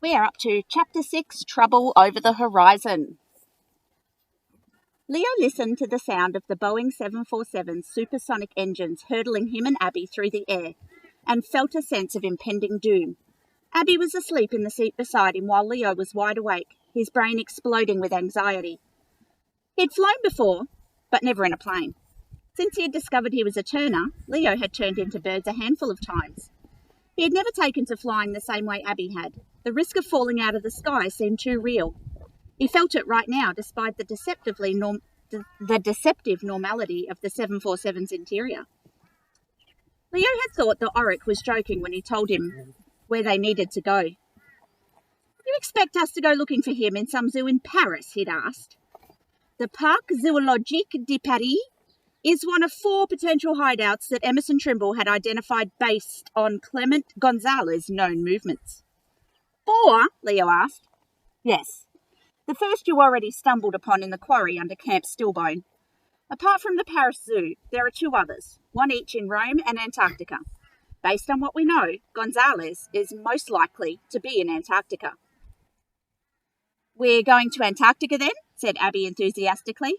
We are up to Chapter 6, Trouble Over the Horizon. Leo listened to the sound of the Boeing 747's supersonic engines hurtling him and Abby through the air and felt a sense of impending doom. Abby was asleep in the seat beside him while Leo was wide awake, his brain exploding with anxiety. He'd flown before, but never in a plane. Since he had discovered he was a turner, Leo had turned into birds a handful of times. He had never taken to flying the same way Abby had. The risk of falling out of the sky seemed too real. He felt it right now, despite the deceptive normality of the 747's interior. Leo had thought that Auric was joking when he told him where they needed to go. You expect us to go looking for him in some zoo in Paris? He'd asked. The Parc Zoologique de Paris is one of 4 potential hideouts that Emerson Trimble had identified based on Clement Gonzalez's known movements. 4? Leo asked. Yes. The first you already stumbled upon in the quarry under Camp Stillbone. Apart from the Paris Zoo, there are 2 others, one each in Rome and Antarctica. Based on what we know, Gonzalez is most likely to be in Antarctica. We're going to Antarctica then? Said Abby enthusiastically.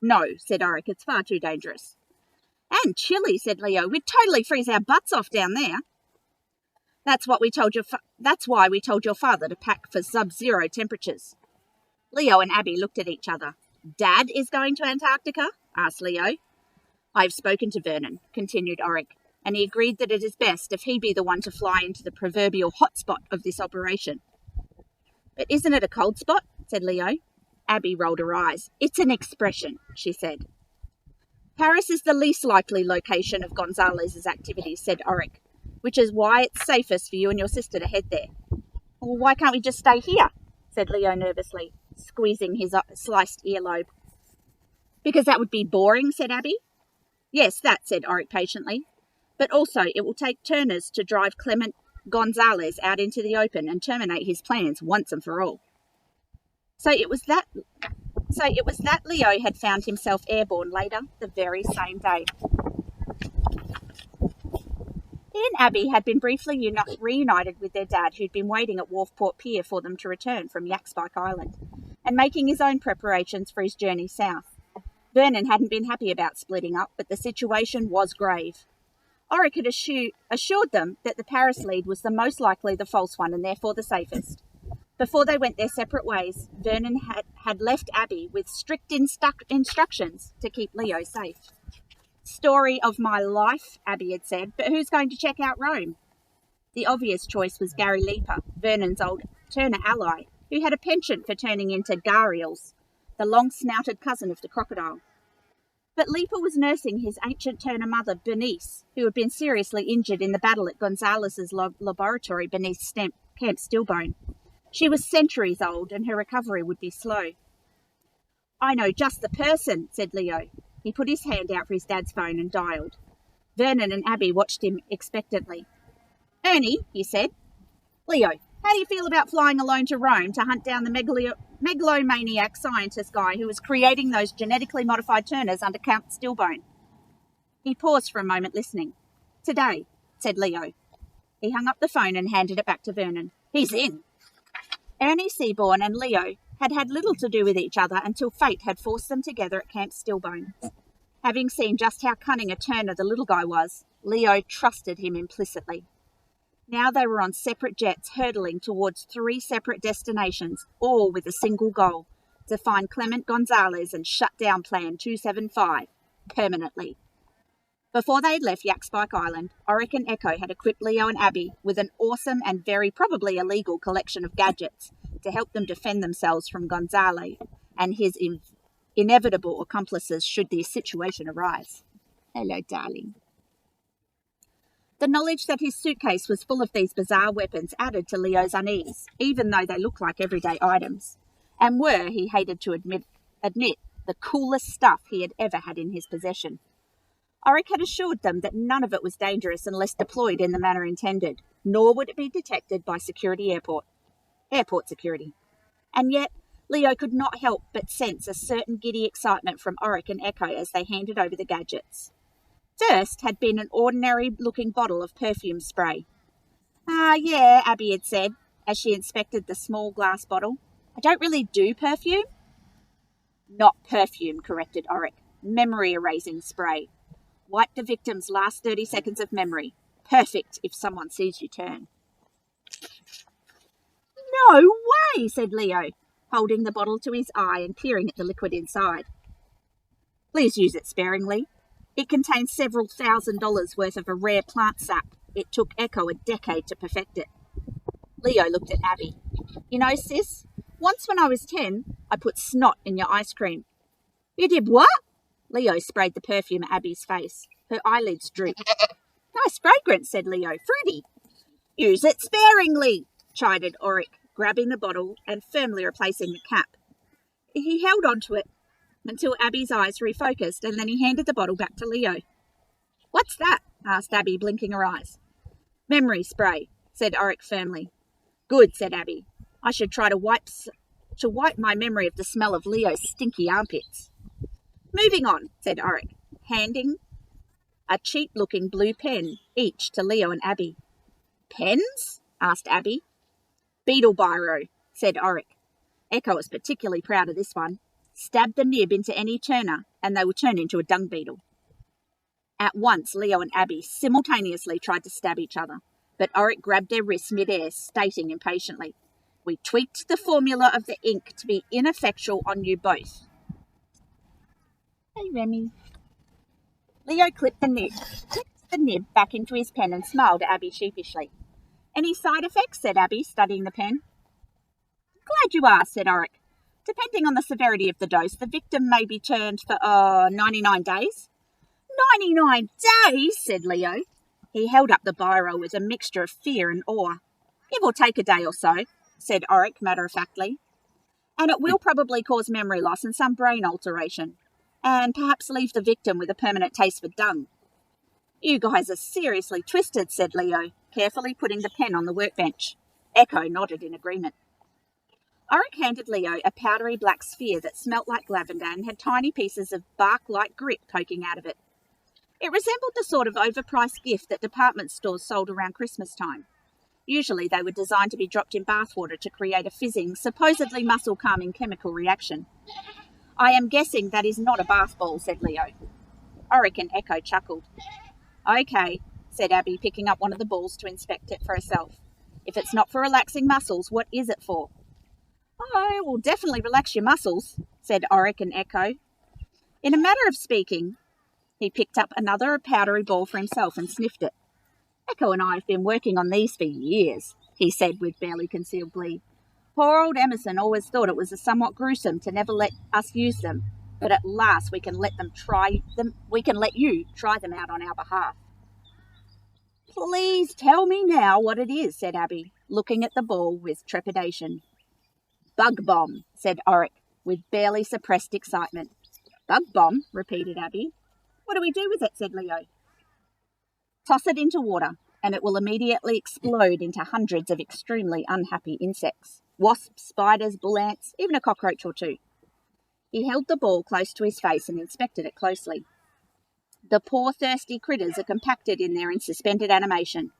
No, said Auric, it's far too dangerous. And chilly, said Leo. We'd totally freeze our butts off down there. That's why we told your father to pack for sub-zero temperatures. Leo and Abby looked at each other. Dad is going to Antarctica? Asked Leo. I've spoken to Vernon, continued Auric, and he agreed that it is best if he be the one to fly into the proverbial hotspot of this operation. But isn't it a cold spot? Said Leo. Abby rolled her eyes. It's an expression, she said. Paris is the least likely location of Gonzalez's activities, said Auric, which is why it's safest for you and your sister to head there. Well, why can't we just stay here? Said Leo nervously, squeezing his sliced earlobe. Because that would be boring, said Abby. Yes, that, said Auric patiently. But also it will take turners to drive Clement Gonzalez out into the open and terminate his plans once and for all. So it was that Leo had found himself airborne later the very same day. He and Abby had been briefly reunited with their dad, who'd been waiting at Wharfport Pier for them to return from Yakspike Island and making his own preparations for his journey south. Vernon hadn't been happy about splitting up, but the situation was grave. Auric had assured them that the Paris lead was the most likely the false one and therefore the safest. Before they went their separate ways, Vernon had left Abby with strict instructions to keep Leo safe. Story of my life, Abby had said, but who's going to check out Rome? The obvious choice was Gary Leaper, Vernon's old Turner ally, who had a penchant for turning into gharials, the long-snouted cousin of the crocodile. But Leaper was nursing his ancient Turner mother, Bernice, who had been seriously injured in the battle at Gonzalez's laboratory beneath Camp Stillbone. She was centuries old, and her recovery would be slow. I know just the person, said Leo. He put his hand out for his dad's phone and dialed. Vernon and Abby watched him expectantly. Ernie, he said. Leo, how do you feel about flying alone to Rome to hunt down the megalomaniac scientist guy who was creating those genetically modified turners under Camp Stillbone? He paused for a moment listening. Today, said Leo. He hung up the phone and handed it back to Vernon. He's in. Ernie Seaborn and Leo had had little to do with each other until fate had forced them together at Camp Stillbone. Having seen just how cunning a turner the little guy was, Leo trusted him implicitly. Now they were on separate jets hurtling towards 3 separate destinations, all with a single goal, to find Clement Gonzalez and shut down Plan 275, permanently. Before they had left Yakspike Island, Auric and Echo had equipped Leo and Abby with an awesome and very probably illegal collection of gadgets to help them defend themselves from Gonzalez and his inevitable accomplices should the situation arise. Hello, darling. The knowledge that his suitcase was full of these bizarre weapons added to Leo's unease, even though they looked like everyday items, and were, he hated to admit, the coolest stuff he had ever had in his possession. Auric had assured them that none of it was dangerous unless deployed in the manner intended, nor would it be detected by airport security. And yet, Leo could not help but sense a certain giddy excitement from Auric and Echo as they handed over the gadgets. First had been an ordinary-looking bottle of perfume spray. Ah, yeah, Abby had said. as she inspected the small glass bottle. I don't really do perfume. Not perfume, corrected Oric. Memory erasing spray. Wipe the victim's last 30 seconds of memory. Perfect if someone sees you turn. No way, said Leo, holding the bottle to his eye and peering at the liquid inside. Please use it sparingly. It contains several $1,000s worth of a rare plant sap. It took Echo a decade to perfect it. Leo looked at Abby. You know, sis, once when I was 10, I put snot in your ice cream. You did what? Leo sprayed the perfume at Abby's face. Her eyelids drooped. Nice fragrance, said Leo. Fruity. Use it sparingly, chided Oric, grabbing the bottle and firmly replacing the cap. He held on to it until Abby's eyes refocused, and then he handed the bottle back to Leo. What's that? Asked Abby, blinking her eyes. Memory spray, said Oric firmly. Good, said Abby. I should try to wipe my memory of the smell of Leo's stinky armpits. Moving on, said Oric, handing a cheap-looking blue pen each to Leo and Abby. Pens? Asked Abby. Beetle biro, said Oric. Echo was particularly proud of this one. Stab the nib into any turner, and they will turn into a dung beetle. At once, Leo and Abby simultaneously tried to stab each other, but Oric grabbed their wrists mid-air, stating impatiently, We tweaked the formula of the ink to be ineffectual on you both. Hey, Remy. Leo clipped the nib back into his pen and smiled at Abby sheepishly. Any side effects? Said Abby, studying the pen. Glad you asked, said Oric. Depending on the severity of the dose, the victim may be turned for 99 days. 99 days, said Leo. He held up the biro with a mixture of fear and awe. It will take a day or so, said Oric matter-of-factly. And it will probably cause memory loss and some brain alteration, and perhaps leave the victim with a permanent taste for dung. You guys are seriously twisted, said Leo, carefully putting the pen on the workbench. Echo nodded in agreement. Oric handed Leo a powdery black sphere that smelt like lavender and had tiny pieces of bark-like grit poking out of it. It resembled the sort of overpriced gift that department stores sold around Christmas time. Usually they were designed to be dropped in bathwater to create a fizzing, supposedly muscle-calming chemical reaction. I am guessing that is not a bath ball, said Leo. Oric and Echo chuckled. Okay, said Abby, picking up one of the balls to inspect it for herself. If it's not for relaxing muscles, what is it for? Oh, it will definitely relax your muscles, said Oric and Echo. In a matter of speaking, he picked up another powdery ball for himself and sniffed it. Echo and I have been working on these for years, he said with barely concealed glee. Poor old Emerson always thought it was somewhat gruesome to never let us use them, but at last we can let you try them out on our behalf. Please tell me now what it is, said Abby, looking at the ball with trepidation. Bug bomb, said Oric, with barely suppressed excitement. Bug bomb, repeated Abby. What do we do with it, said Leo. Toss it into water, and it will immediately explode into hundreds of extremely unhappy insects. Wasps, spiders, bull ants, even a cockroach or two. He held the ball close to his face and inspected it closely. The poor thirsty critters are compacted in there in suspended animation.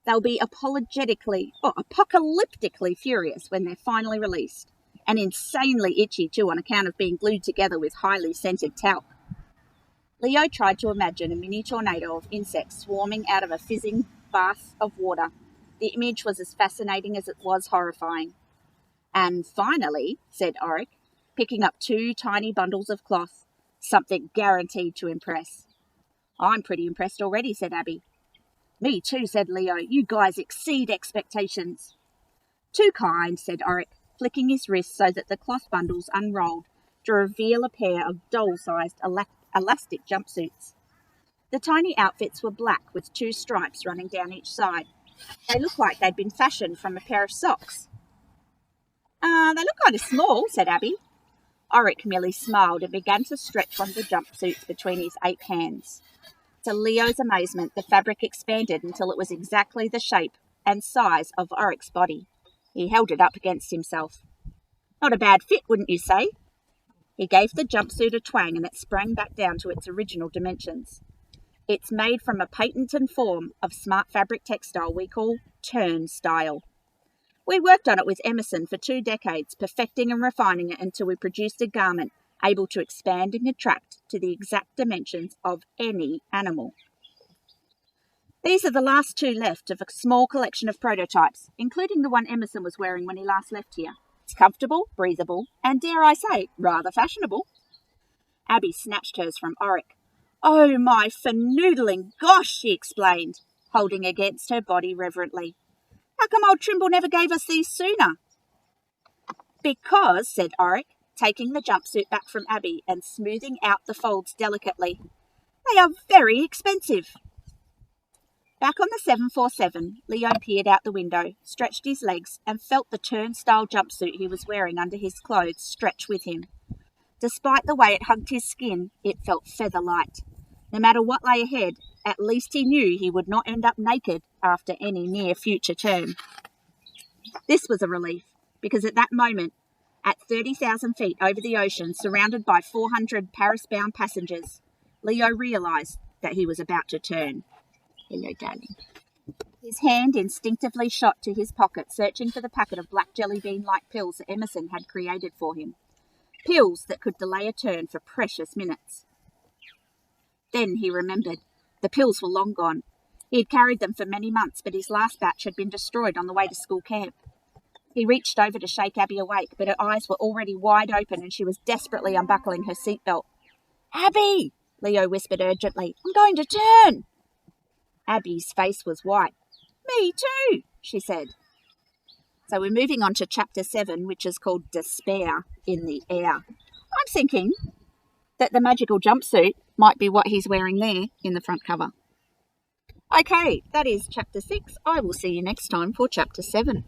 They'll be apocalyptically furious when they're finally released, and insanely itchy too on account of being glued together with highly scented talc. Leo tried to imagine a mini tornado of insects swarming out of a fizzing bath of water. The image was as fascinating as it was horrifying. And finally, said Oric, picking up 2 tiny bundles of cloth, something guaranteed to impress. I'm pretty impressed already, said Abby. Me too, said Leo. You guys exceed expectations. Too kind, said Oric, flicking his wrist so that the cloth bundles unrolled to reveal a pair of doll-sized elastic jumpsuits. The tiny outfits were black with 2 stripes running down each side. They looked like they'd been fashioned from a pair of socks. They look kind of small, said Abby. Oric merely smiled and began to stretch one of the jumpsuits between his 8 hands. To Leo's amazement, the fabric expanded until it was exactly the shape and size of Oric's body. He held it up against himself. Not a bad fit, wouldn't you say? He gave the jumpsuit a twang and it sprang back down to its original dimensions. It's made from a patented form of smart fabric textile we call turnstile. We worked on it with Emerson for 2 decades, perfecting and refining it until we produced a garment able to expand and contract to the exact dimensions of any animal. These are the last 2 left of a small collection of prototypes, including the one Emerson was wearing when he last left here. It's comfortable, breathable, and dare I say, rather fashionable. Abby snatched hers from Oric. "Oh, my fanoodling gosh," she explained, holding against her body reverently. "How come old Trimble never gave us these sooner?" "Because," said Oric, taking the jumpsuit back from Abby and smoothing out the folds delicately, "they are very expensive." Back on the 747, Leo peered out the window, stretched his legs, and felt the turnstile jumpsuit he was wearing under his clothes stretch with him. Despite the way it hugged his skin, it felt feather-light. No matter what lay ahead, at least he knew he would not end up naked after any near future turn. This was a relief, because at that moment, at 30,000 feet over the ocean, surrounded by 400 Paris-bound passengers, Leo realised that he was about to turn. "Hello, darling." His hand instinctively shot to his pocket, searching for the packet of black jelly bean-like pills that Emerson had created for him. Pills that could delay a turn for precious minutes. Then he remembered. The pills were long gone. He had carried them for many months, but his last batch had been destroyed on the way to school camp. He reached over to shake Abby awake, but her eyes were already wide open and she was desperately unbuckling her seatbelt. "Abby!" Leo whispered urgently. "I'm going to turn!" Abby's face was white. "Me too," she said. So we're moving on to chapter 7, which is called Despair in the Air. I'm thinking that the magical jumpsuit might be what he's wearing there in the front cover. Okay, that is chapter 6. I will see you next time for chapter 7.